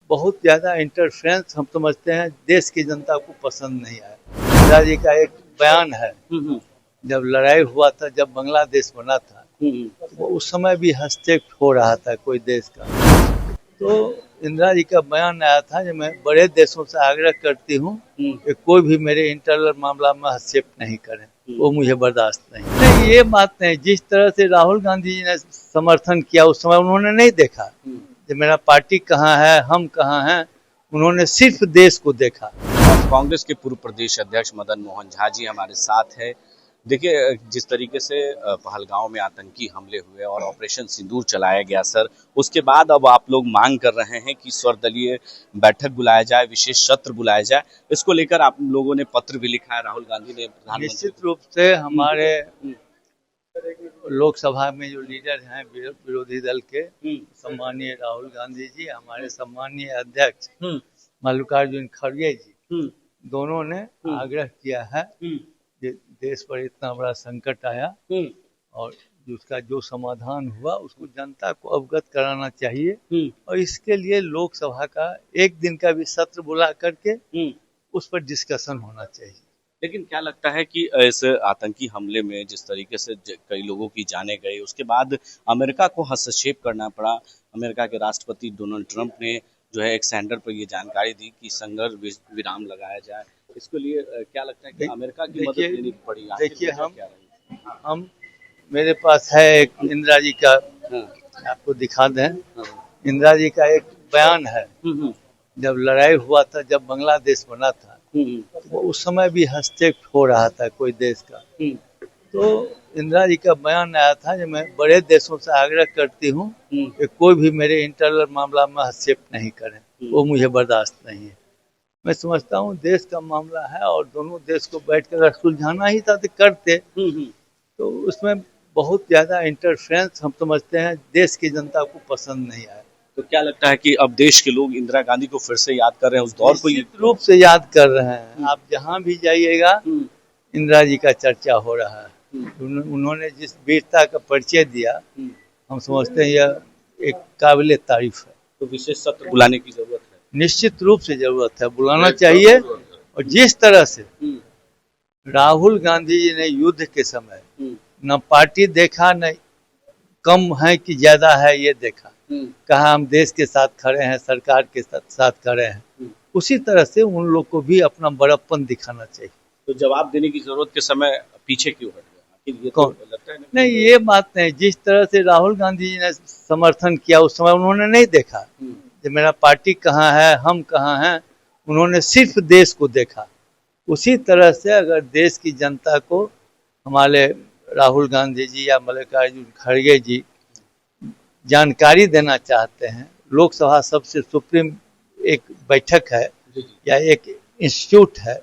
बहुत ज़्यादा इंटरफेरेंस हम समझते हैं देश की जनता को पसंद नहीं आया। इंदिरा जी का एक बयान है, जब लड़ाई हुआ था, जब बांग्लादेश बना था, तो उस समय भी हस्तक्षेप हो रहा था कोई देश का, तो इंदिरा जी का बयान आया था कि मैं बड़े देशों से आग्रह करती हूँ कि कोई भी मेरे इंटरनल मामला में हस्तक्षेप नहीं करें, वो मुझे बर्दाश्त नहीं। ये बात नहीं, जिस तरह से राहुल गांधी जी ने समर्थन किया उस समय उन्होंने नहीं देखा कि मेरा पार्टी कहाँ है, हम कहाँ हैं, उन्होंने सिर्फ देश को देखा। कांग्रेस के पूर्व प्रदेश अध्यक्ष मदन मोहन झा जी हमारे साथ है। देखिए, जिस तरीके से पहलगांव में आतंकी हमले हुए और ऑपरेशन सिंदूर चलाया गया सर, उसके बाद अब आप लोग मांग कर रहे हैं कि सर्वदलीय बैठक बुलाया जाए, विशेष सत्र बुलाया जाए। इसको लेकर आप लोगों ने पत्र भी लिखा है, राहुल गांधी ने प्रधानमंत्री। निश्चित रूप से हमारे लोकसभा में जो लीडर हैं विरोधी दल के, सम्मानीय राहुल गांधी जी, हमारे सम्मानीय अध्यक्ष मल्लिकार्जुन खड़गे जी, दोनों ने आग्रह किया है कि देश पर इतना बड़ा संकट आया और उसका जो समाधान हुआ उसको जनता को अवगत कराना चाहिए, और इसके लिए लोकसभा का एक दिन का भी सत्र बुला करके उस पर डिस्कशन होना चाहिए। लेकिन क्या लगता है कि इस आतंकी हमले में जिस तरीके से कई लोगों की जानें गई, उसके बाद अमेरिका को हस्तक्षेप करना पड़ा। अमेरिका के राष्ट्रपति डोनाल्ड ट्रंप ने जो है एक सेंटर पर ये जानकारी दी कि संघर्ष विराम लगाया जाए। इसके लिए क्या लगता है कि अमेरिका की मदद लेनी पड़ी? देखिए, हम मेरे पास है एक इंदिरा जी का, आपको दिखा दें। इंदिरा जी का एक बयान है, जब लड़ाई हुआ था, जब बांग्लादेश बना था, तो उस समय भी हस्तक्षेप हो रहा था कोई देश का, तो इंदिरा जी का बयान आया था कि मैं बड़े देशों से आग्रह करती हूँ कि कोई भी मेरे इंटरनल मामला में हस्तक्षेप नहीं करें, वो मुझे बर्दाश्त नहीं है। मैं समझता हूँ देश का मामला है और दोनों देश को बैठकर अगर सुलझाना ही था तो करते, तो उसमें बहुत ज्यादा इंटरफेरेंस हम समझते हैं देश की जनता को पसंद नहीं आया। तो क्या लगता है कि अब देश के लोग इंदिरा गांधी को फिर से याद कर रहे हैं, उस दौर को निश्चित रूप से याद कर रहे हैं। आप जहाँ भी जाइएगा इंदिरा जी का चर्चा हो रहा है। उन्होंने जिस वीरता का परिचय दिया, हम समझते हैं यह एक काबिले तारीफ है। तो विशेष सत्र बुलाने की जरूरत है, निश्चित रूप से जरूरत है, बुलाना चाहिए। और जिस तरह से राहुल गांधी जी ने युद्ध के समय न पार्टी देखा, न कम है कि ज्यादा है ये देखा, कहा हम देश के साथ खड़े हैं, सरकार के साथ खड़े हैं, उसी तरह से उन लोग को भी अपना बड़प्पन दिखाना चाहिए। तो जवाब देने की जरूरत के समय पीछे क्यों हट गया? ये कौन? तो लगता है नहीं, ये बात नहीं, जिस तरह से राहुल गांधी जी ने समर्थन किया उस समय उन्होंने नहीं देखा कि मेरा पार्टी कहाँ है, हम कहाँ हैं, उन्होंने सिर्फ देश को देखा। उसी तरह से अगर देश की जनता को हमारे राहुल गांधी जी या मल्लिकार्जुन खड़गे जी जानकारी देना चाहते हैं, लोकसभा सबसे सुप्रीम एक बैठक है या एक इंस्टीट्यूट है,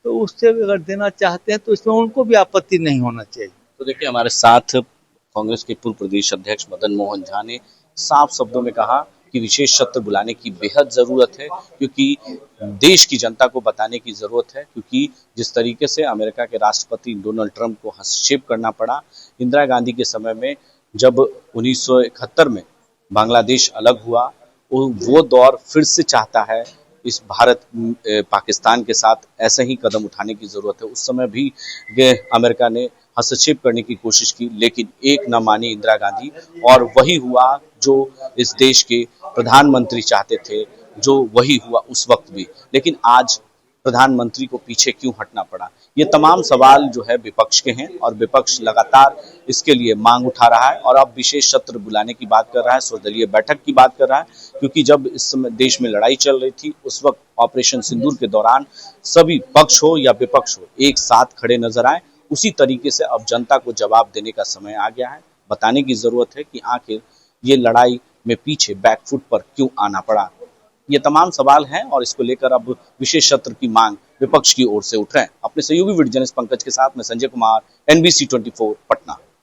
तो उससे अगर देना चाहते हैं तो इसमें उनको भी आपत्ति नहीं होना चाहिए। तो देखिए, हमारे साथ कांग्रेस के पूर्व प्रदेश अध्यक्ष मदन मोहन झा ने साफ शब्दों में कहा कि विशेष सत्र बुलाने की बेहद जरूरत है, क्योंकि देश की जनता को बताने की जरूरत है, क्योंकि जिस तरीके से अमेरिका के राष्ट्रपति डोनाल्ड ट्रंप को हस्तक्षेप करना पड़ा इंदिरा गांधी के समय में, जब 1971 में बांग्लादेश अलग हुआ, वो दौर फिर से चाहता है। इस भारत पाकिस्तान के साथ ऐसे ही कदम उठाने की जरूरत है। उस समय भी अमेरिका ने हस्तक्षेप करने की कोशिश की, लेकिन एक न मानी इंदिरा गांधी, और वही हुआ जो इस देश के प्रधानमंत्री चाहते थे, जो वही हुआ उस वक्त भी। लेकिन आज प्रधानमंत्री को पीछे क्यों हटना पड़ा? ये तमाम सवाल जो है विपक्ष के हैं, और विपक्ष लगातार इसके लिए मांग उठा रहा है और अब विशेष सत्र बुलाने की बात कर रहा है, सर्वदलीय बैठक की बात कर रहा है, क्योंकि जब इस समय देश में लड़ाई चल रही थी, उस वक्त ऑपरेशन सिंदूर के दौरान सभी पक्ष हो या विपक्ष हो एक साथ खड़े नजर आए। उसी तरीके से अब जनता को जवाब देने का समय आ गया है, बताने की जरूरत है कि आखिर ये लड़ाई में पीछे बैकफुट पर क्यों आना पड़ा। ये तमाम सवाल हैं और इसको लेकर अब विशेष सत्र की मांग विपक्ष की ओर से उठ रहे हैं। अपने सहयोगी वीडियो जर्नलिस्ट पंकज के साथ मैं संजय कुमार, NBC 24 पटना।